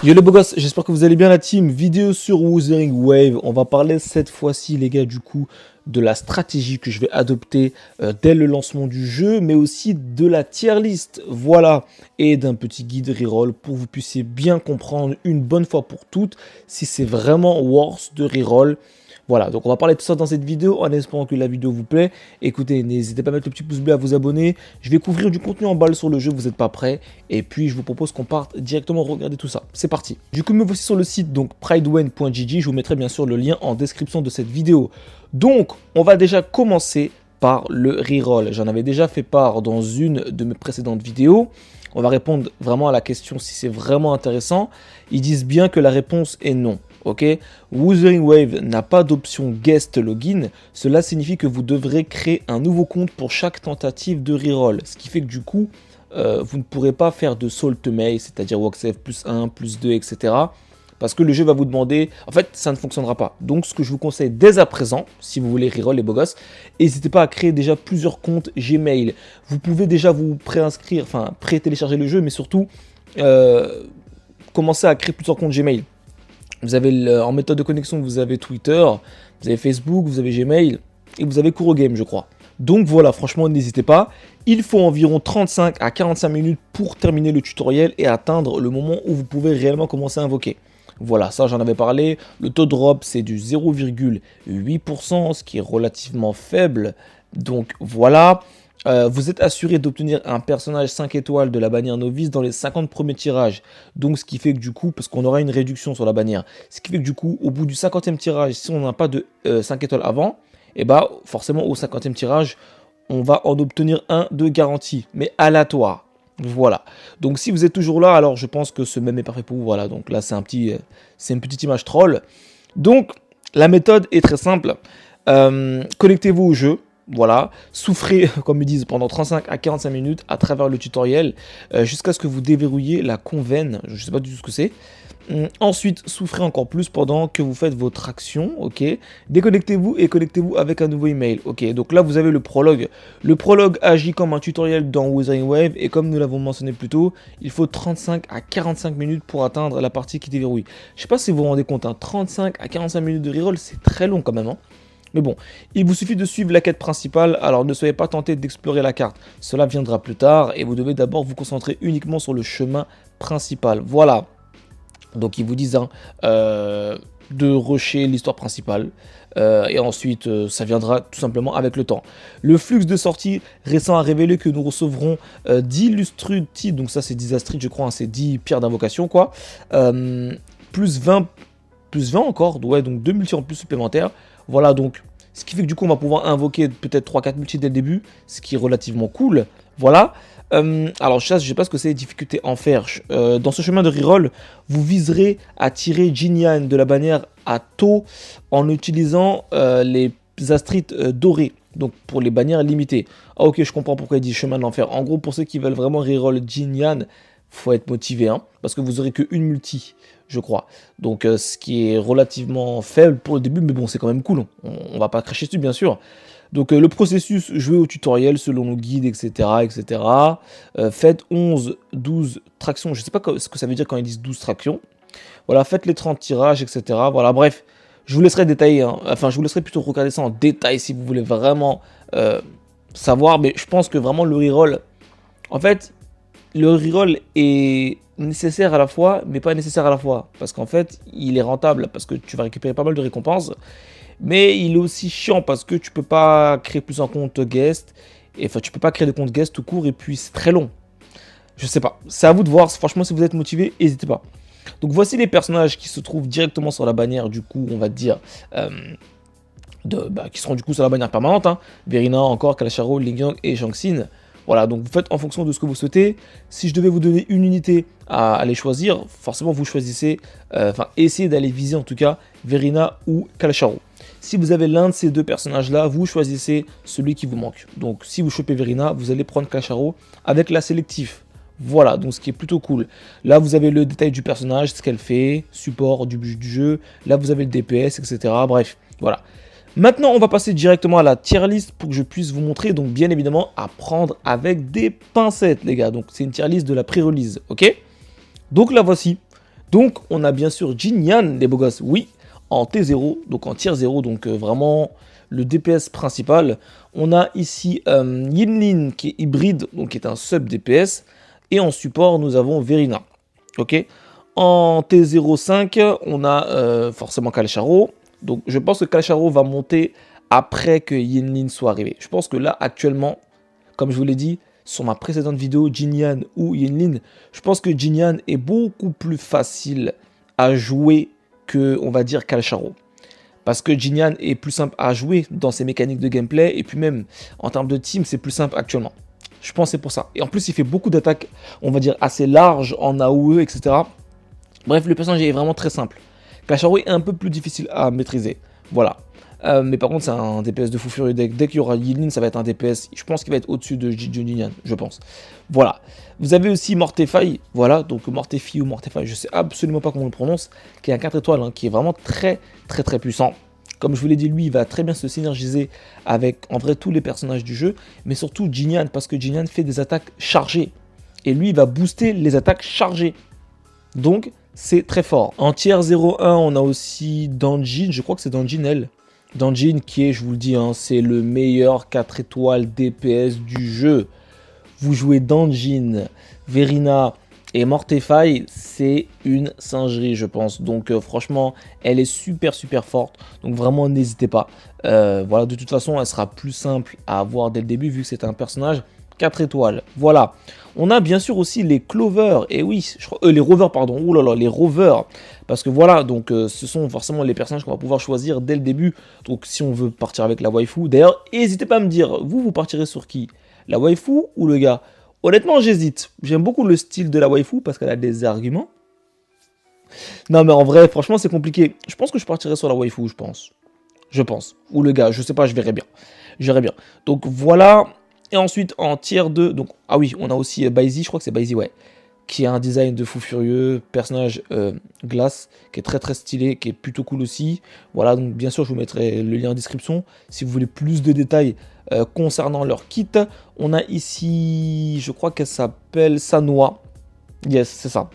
Yo les beaux gosses, j'espère que vous allez bien la team. Vidéo sur Wuthering Wave. On va parler cette fois-ci les gars du coup de la stratégie que je vais adopter dès le lancement du jeu, mais aussi de la tier list, voilà, et d'un petit guide reroll pour que vous puissiez bien comprendre une bonne fois pour toutes si c'est vraiment worth de reroll. Voilà, donc on va parler de tout ça dans cette vidéo en espérant que la vidéo vous plaît. Écoutez, n'hésitez pas à mettre le petit pouce bleu, à vous abonner. Je vais couvrir du contenu en balle sur le jeu, vous n'êtes pas prêts. Et puis je vous propose qu'on parte directement regarder tout ça. C'est parti. Du coup, me voici sur le site donc pridewen.gg. Je vous mettrai bien sûr le lien en description de cette vidéo. Donc, on va déjà commencer par le reroll. J'en avais déjà fait part dans une de mes précédentes vidéos. On va répondre vraiment à la question si c'est vraiment intéressant. Ils disent bien que la réponse est non. Ok, Wuthering Wave n'a pas d'option guest login. Cela signifie que vous devrez créer un nouveau compte pour chaque tentative de reroll. Ce qui fait que du coup, vous ne pourrez pas faire de salt mail, c'est-à-dire WalkSafe plus 1, plus 2, etc. Parce que le jeu va vous demander... En fait, ça ne fonctionnera pas. Donc, ce que je vous conseille dès à présent, si vous voulez reroll les beaux gosses, n'hésitez pas à créer déjà plusieurs comptes Gmail. Vous pouvez déjà vous préinscrire, enfin, pré-télécharger le jeu, mais surtout, commencer à créer plusieurs comptes Gmail. Vous avez en méthode de connexion, vous avez Twitter, vous avez Facebook, vous avez Gmail et vous avez Kurogame, je crois. Donc voilà, franchement, n'hésitez pas. Il faut environ 35 à 45 minutes pour terminer le tutoriel et atteindre le moment où vous pouvez réellement commencer à invoquer. Voilà, ça j'en avais parlé. Le taux de drop, c'est du 0,8%, ce qui est relativement faible. Donc voilà. Vous êtes assuré d'obtenir un personnage 5 étoiles de la bannière novice dans les 50 premiers tirages. Donc ce qui fait que du coup, parce qu'on aura une réduction sur la bannière, ce qui fait que du coup, au bout du 50e tirage, si on n'a pas de 5 étoiles avant, et bah forcément au 50e tirage, on va en obtenir un de garantie, mais aléatoire. Voilà. Donc si vous êtes toujours là, alors je pense que ce même est parfait pour vous. Voilà, donc là c'est une petite image troll. Donc la méthode est très simple. Connectez-vous au jeu. Voilà, souffrez, comme ils disent, pendant 35 à 45 minutes à travers le tutoriel jusqu'à ce que vous déverrouillez la conven. Je ne sais pas du tout ce que c'est. Ensuite, souffrez encore plus pendant que vous faites votre action, ok. Déconnectez-vous et connectez-vous avec un nouveau email, ok. Donc là, vous avez le prologue. Le prologue agit comme un tutoriel dans Wuthering Wave et comme nous l'avons mentionné plus tôt, il faut 35 à 45 minutes pour atteindre la partie qui déverrouille. Je ne sais pas si vous vous rendez compte, hein, 35 à 45 minutes de reroll, c'est très long quand même, hein. Mais bon, il vous suffit de suivre la quête principale, alors ne soyez pas tenté d'explorer la carte. Cela viendra plus tard et vous devez d'abord vous concentrer uniquement sur le chemin principal. Voilà. Donc ils vous disent hein, de rusher l'histoire principale. Et ensuite, ça viendra tout simplement avec le temps. Le flux de sortie récent a révélé que nous recevrons 10 lustrutides, donc ça c'est 10 astrides je crois, hein, c'est 10 pierres d'invocation quoi. Plus 20 encore, ouais, donc 2 multi en plus supplémentaires. Voilà, donc, ce qui fait que du coup, on va pouvoir invoquer peut-être 3-4 multi dès le début, ce qui est relativement cool. Voilà. Alors, je ne sais pas ce que c'est les difficultés en fer. Dans ce chemin de reroll, vous viserez à tirer Jinyan de la bannière à taux en utilisant les astrites dorées. Donc, pour les bannières limitées. Ah, ok, je comprends pourquoi il dit chemin de l'enfer. En gros, pour ceux qui veulent vraiment reroll Jinyan, faut être motivé, hein, parce que vous aurez qu'une multi, je crois. Donc, ce qui est relativement faible pour le début, mais bon, c'est quand même cool. On va pas cracher dessus, bien sûr. Donc, le processus, jouez au tutoriel selon nos guides, etc., etc. Faites 11, 12 tractions. Je sais pas ce que ça veut dire quand ils disent 12 tractions. Voilà, faites les 30 tirages, etc. Voilà, bref, je vous laisserai détailler. Hein. Enfin, je vous laisserai plutôt regarder ça en détail si vous voulez vraiment savoir. Mais je pense que vraiment le reroll, en fait, le reroll est nécessaire à la fois, mais pas nécessaire à la fois. Parce qu'en fait, il est rentable, parce que tu vas récupérer pas mal de récompenses. Mais il est aussi chiant, parce que tu peux pas créer plus un compte guest. Et enfin, tu peux pas créer de compte guest tout court, et puis c'est très long. Je sais pas, c'est à vous de voir. Franchement, si vous êtes motivé, n'hésitez pas. Donc voici les personnages qui se trouvent directement sur la bannière, du coup, on va dire... qui seront du coup sur la bannière permanente. Hein. Verina, encore, Kalasharo, Lingyang et Shang-Xin. Voilà, donc vous faites en fonction de ce que vous souhaitez. Si je devais vous donner une unité à aller choisir, forcément vous choisissez, essayez d'aller viser en tout cas Verina ou Kalasharo. Si vous avez l'un de ces deux personnages-là, vous choisissez celui qui vous manque. Donc si vous chopez Verina, vous allez prendre Kalasharo avec la sélectif. Voilà, donc ce qui est plutôt cool. Là, vous avez le détail du personnage, ce qu'elle fait, support du jeu. Là, vous avez le DPS, etc. Bref, voilà. Maintenant, on va passer directement à la tier list pour que je puisse vous montrer, donc bien évidemment, à prendre avec des pincettes, les gars. Donc, c'est une tier list de la pré-release, ok? Donc, la voici. Donc, on a bien sûr Jinyan, les beaux gosses, oui, en T0, donc en tier 0, donc vraiment le DPS principal. On a ici Yinlin qui est hybride, donc qui est un sub DPS. Et en support, nous avons Verina. Ok. En T05, on a forcément Kalsharo. Donc, je pense que Kalsharo va monter après que Yinlin soit arrivé. Je pense que là, actuellement, comme je vous l'ai dit, sur ma précédente vidéo, Jinyan ou Yinlin, je pense que Jinyan est beaucoup plus facile à jouer que, on va dire, Kalsharo. Parce que Jinyan est plus simple à jouer dans ses mécaniques de gameplay, et puis même, en termes de team, c'est plus simple actuellement. Je pense que c'est pour ça. Et en plus, il fait beaucoup d'attaques, on va dire, assez larges en AOE, etc. Bref, le personnage est vraiment très simple. Kalsharo est un peu plus difficile à maîtriser. Voilà. Mais par contre, c'est un DPS de fou furieux. Dès qu'il y aura Yinlin, ça va être un DPS. Je pense qu'il va être au-dessus de Jinyan, je pense. Voilà. Vous avez aussi Mortefy. Voilà. Donc Mortefy ou Mortefy, je sais absolument pas comment on le prononce. Qui est un 4 étoiles, hein, qui est vraiment très puissant. Comme je vous l'ai dit, lui, il va très bien se synergiser avec, en vrai, tous les personnages du jeu. Mais surtout Jinyan, parce que Jinyan fait des attaques chargées. Et lui, il va booster les attaques chargées. Donc, c'est très fort. En tier 0-1, on a aussi Danjin. Je crois que c'est Danjin, elle. Danjin qui est, je vous le dis, hein, c'est le meilleur 4 étoiles DPS du jeu. Vous jouez Danjin, Verina et Mortefy, c'est une singerie, je pense. Donc franchement, elle est super forte. Donc vraiment, n'hésitez pas. Voilà, de toute façon, elle sera plus simple à avoir dès le début vu que c'est un personnage 4 étoiles. Voilà. On a bien sûr aussi les Clovers. Et oui, les Rovers, pardon. Ouh là là, les Rovers. Parce que voilà, donc ce sont forcément les personnages qu'on va pouvoir choisir dès le début. Donc si on veut partir avec la waifu. D'ailleurs, n'hésitez pas à me dire, vous partirez sur qui? La waifu ou le gars? Honnêtement, j'hésite. J'aime beaucoup le style de la waifu parce qu'elle a des arguments. Non, mais en vrai, franchement, c'est compliqué. Je pense que je partirai sur la waifu, je pense. Je pense. Ou le gars, je sais pas, je verrai bien. Je verrai bien. Donc voilà. Et ensuite, en tier 2, donc, ah oui, on a aussi Baizi, je crois que c'est Baizi, ouais, qui a un design de fou furieux, personnage glace, qui est très stylé, qui est plutôt cool aussi. Voilà, donc bien sûr, je vous mettrai le lien en description, si vous voulez plus de détails concernant leur kit. On a ici, je crois qu'elle s'appelle Sanua, yes, c'est ça.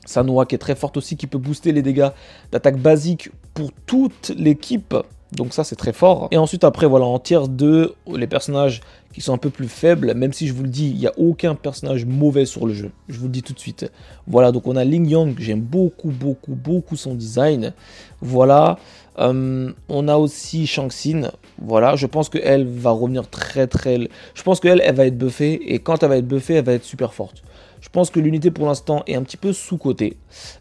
Sanua qui est très forte aussi, qui peut booster les dégâts d'attaque basique pour toute l'équipe. Donc ça, c'est très fort. Et ensuite, après, voilà, en tier 2, les personnages qui sont un peu plus faibles, même si je vous le dis, il n'y a aucun personnage mauvais sur le jeu. Je vous le dis tout de suite. Voilà, donc on a Ling Yang, j'aime beaucoup son design. Voilà. On a aussi Shang-Xin. Voilà, je pense qu'elle va revenir très... Je pense qu'elle va être buffée, et quand elle va être buffée, elle va être super forte. Je pense que l'unité pour l'instant est un petit peu sous-cotée.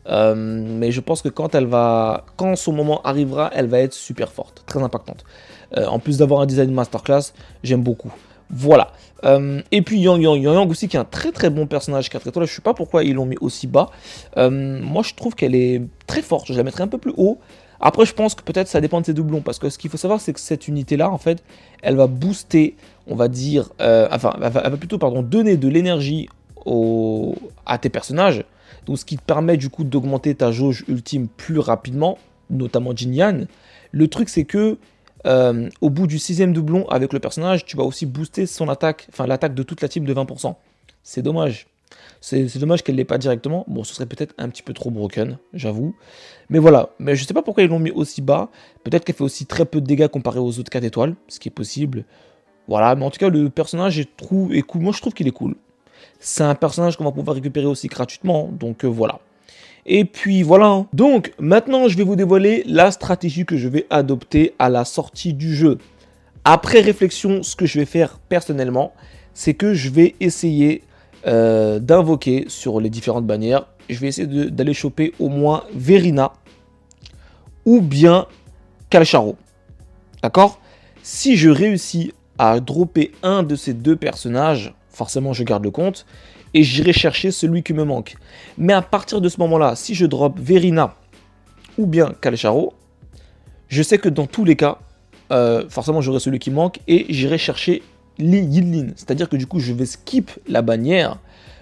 Mais je pense que quand son moment arrivera, elle va être super forte, très impactante. En plus d'avoir un design masterclass, j'aime beaucoup. Voilà. Et puis Yang aussi qui est un très bon personnage 4 étoiles. Je ne sais pas pourquoi ils l'ont mis aussi bas. Moi je trouve qu'elle est très forte. Je la mettrais un peu plus haut. Après je pense que peut-être ça dépend de ses doublons. Parce que ce qu'il faut savoir c'est que cette unité là en fait elle va booster, on va dire, elle va plutôt donner de l'énergie à tes personnages, donc ce qui te permet du coup d'augmenter ta jauge ultime plus rapidement, notamment Jinyan. Le truc c'est que au bout du 6ème doublon avec le personnage, tu vas aussi booster son attaque, enfin l'attaque de toute la team de 20%. C'est dommage. C'est dommage qu'elle ne l'ait pas directement. Bon, ce serait peut-être un petit peu trop broken, j'avoue. Mais voilà. Mais je sais pas pourquoi ils l'ont mis aussi bas. Peut-être qu'elle fait aussi très peu de dégâts comparé aux autres 4 étoiles, ce qui est possible. Voilà, mais en tout cas, le personnage est cool. Moi, je trouve qu'il est cool. C'est un personnage qu'on va pouvoir récupérer aussi gratuitement, donc voilà. Et puis voilà. Hein. Donc maintenant, je vais vous dévoiler la stratégie que je vais adopter à la sortie du jeu. Après réflexion, ce que je vais faire personnellement, c'est que je vais essayer d'invoquer sur les différentes bannières. Je vais essayer d'aller choper au moins Verina ou bien Kalsharo. D'accord? Si je réussis à dropper un de ces deux personnages, forcément je garde le compte, et j'irai chercher celui qui me manque. Mais à partir de ce moment-là, si je drop Verina ou bien Kalsharo, je sais que dans tous les cas, forcément j'aurai celui qui manque, et j'irai chercher Yinlin. C'est-à-dire que du coup, je vais skip la bannière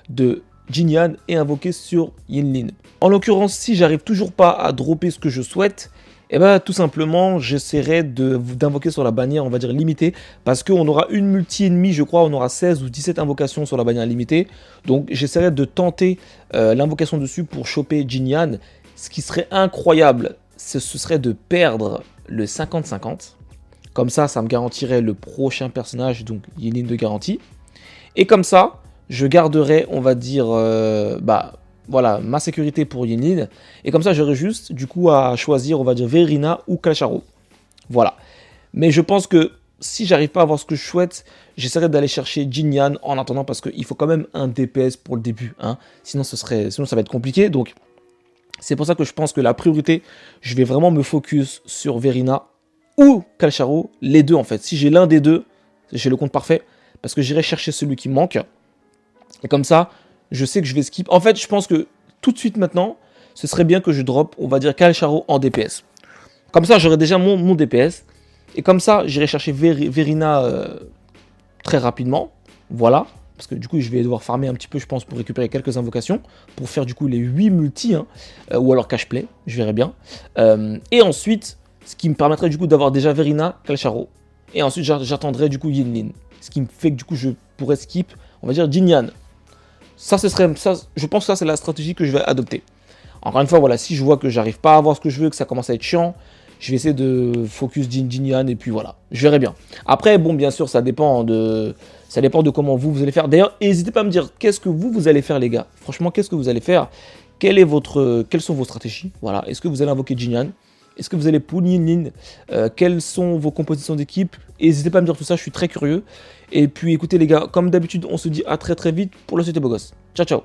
de Jinyan et invoquer sur Yinlin. En l'occurrence, si j'arrive toujours pas à dropper ce que je souhaite, Et bah tout simplement, j'essaierai d'invoquer sur la bannière, on va dire limitée, parce qu'on aura une multi-ennemie, je crois, on aura 16 ou 17 invocations sur la bannière limitée. Donc j'essaierai de tenter l'invocation dessus pour choper Jinyan. Ce qui serait incroyable, ce serait de perdre le 50-50. Comme ça me garantirait le prochain personnage, donc Yin de garantie. Et comme ça, je garderai, on va dire, voilà, ma sécurité pour Yin. Et comme ça, j'aurai juste, du coup, à choisir, on va dire, Verina ou Kalsharo. Voilà. Mais je pense que si j'arrive pas à avoir ce que je souhaite, j'essaierai d'aller chercher Jinyan en attendant, parce qu'il faut quand même un DPS pour le début. Hein. Sinon, ça va être compliqué. Donc, c'est pour ça que je pense que la priorité, je vais vraiment me focus sur Verina ou Kalsharo, les deux en fait. Si j'ai l'un des deux, j'ai le compte parfait, parce que j'irai chercher celui qui me manque. Et comme ça, je sais que je vais skip. En fait, je pense que tout de suite maintenant, ce serait bien que je drop, on va dire, Kalsharo en DPS. Comme ça, j'aurai déjà mon DPS. Et comme ça, j'irai chercher Verina très rapidement. Voilà. Parce que du coup, je vais devoir farmer un petit peu, je pense, pour récupérer quelques invocations. Pour faire du coup les 8 multi. Hein, ou alors cash play. Je verrai bien. Et ensuite, ce qui me permettrait du coup d'avoir déjà Verina, Kalsharo. Et ensuite, j'attendrai du coup Yinlin. Ce qui me fait que du coup, je pourrais skip, on va dire, Jinyan. Ça, je pense que ça, c'est la stratégie que je vais adopter. Encore une fois, voilà, si je vois que j'arrive pas à avoir ce que je veux, que ça commence à être chiant, je vais essayer de focus Jinyan et puis voilà, je verrai bien. Après, bon, bien sûr, ça dépend de comment vous allez faire. D'ailleurs, n'hésitez pas à me dire qu'est-ce que vous allez faire, les gars. Franchement, qu'est-ce que vous allez faire? Quelles sont vos stratégies? Voilà, est-ce que vous allez invoquer Jinyan? Est-ce que vous allez pull Yin? Quelles sont vos compositions d'équipe? N'hésitez pas à me dire tout ça, je suis très curieux. Et puis écoutez les gars, comme d'habitude, on se dit à très très vite pour le C'était Beau Gosse. Ciao ciao.